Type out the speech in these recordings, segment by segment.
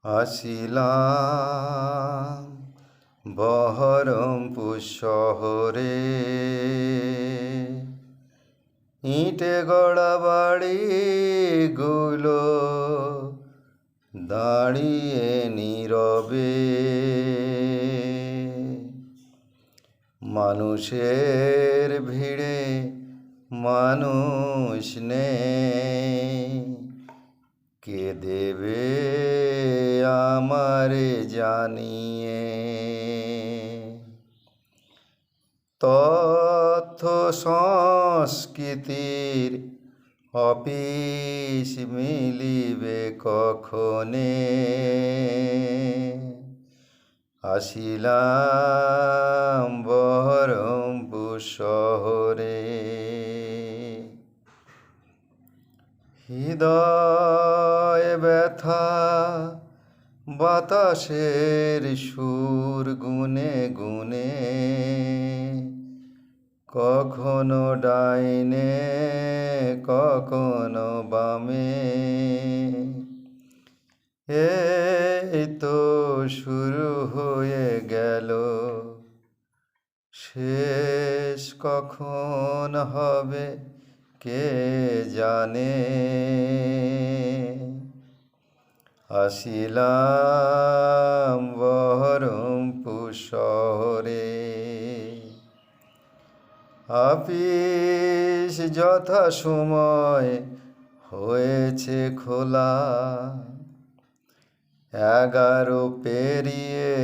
আসিলাম বহরমপুর শহরে, ইটে গড়া বাড়িগুলো দাঁড়িয়ে নীরবে। মানুষের ভিড়ে মানুষ নেই, কে দেবে আমারে জানিয়ে। তথ্য সংস্কৃতির অফিস মিলিবে কখনে, আসিলাম বহরমপুর শহরে। হৃদয় ব্যথা বাতাসের সুর গুনে গুনে, কখনো ডাইনে কখনো বামে। এই তো শুরু হয়ে গেল, শেষ কখন হবে কে জানে। আসিলাম বহরমপুর শহরে, আপিস যথা সময় হয়েছে খোলা, 11 পেরিয়ে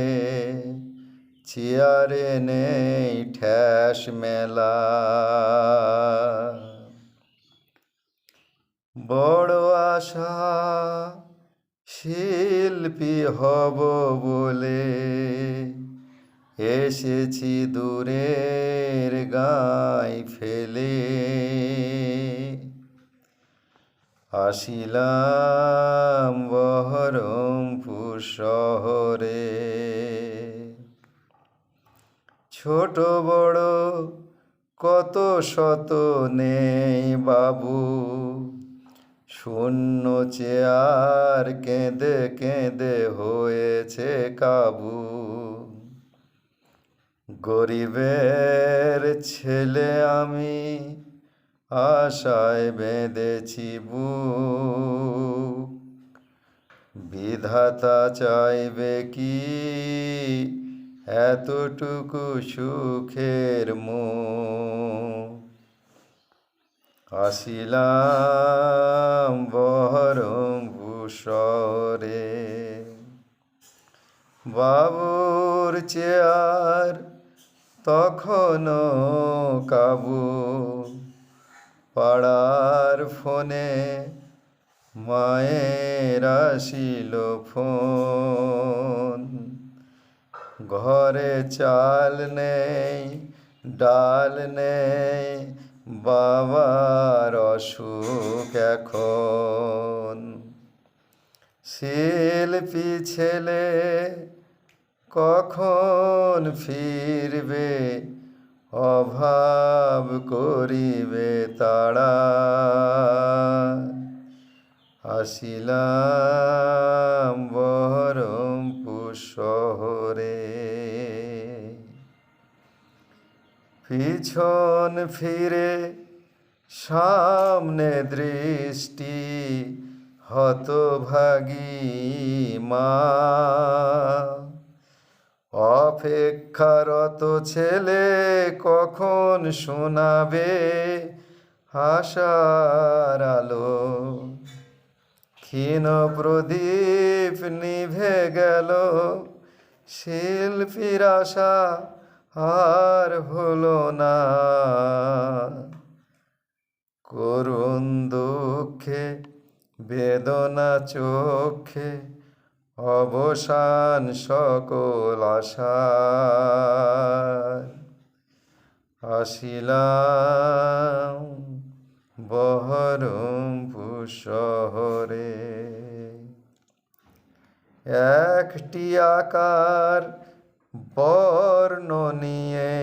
চেয়ারে নেই ঠ্যাস মেলা। বড় আশা শিল্পী হব বলে, এসেছি দূরের গাঁয় ফেলে। আসিলাম বহরমপুর শহরে, ছোট বড় কত শত নেই বাবু, শূন্য চেয়ার কেঁদে কেঁদে হয়েছে কাবু। গরিবের ছেলে আমি, আশায় বেঁধেছি বুক, বিধাতা চাইবে কি এতটুকু সুখের মুখ। আসিলাম বহরমপুর শহরে, বাবুর চেয়ার তখনও কাবু, পাড়ার ফোনে মায়ের আসিল ফোন। ঘরে চাল নেই ডাল নেই, বাবার অসুখ এখন। শিল্পী ছেলে কখন ফিরবে, অভাব করিবে তারা। আসিলাম বহরমপুর শহরে, পিছন ফিরে সামনে দৃষ্টি হতভাগী মা। অপেক্ষারত ছেলে কখন শোনাবে আশার আলো। ক্ষীণ প্রদীপ নিভে গেল, শিল্পীর আশা আর হলো না। করুণ দুঃখে বেদনা চোখে, অবসান সকল আশার। আসিলাম বহরমপুর শহরে, একটি আকার বর্ণ নিয়ে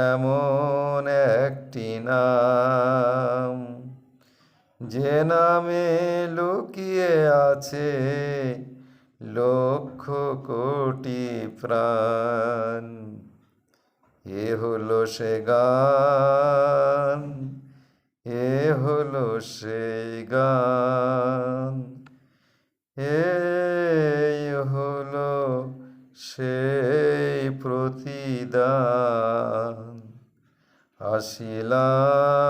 এমন একটি নাম, যে নামে লুকিয়ে আছে লক্ষ কোটি প্রাণ। এ হলো সে গান, এ হলো সেই গান, এই হলো সেই প্রতিদান। আসিলাম।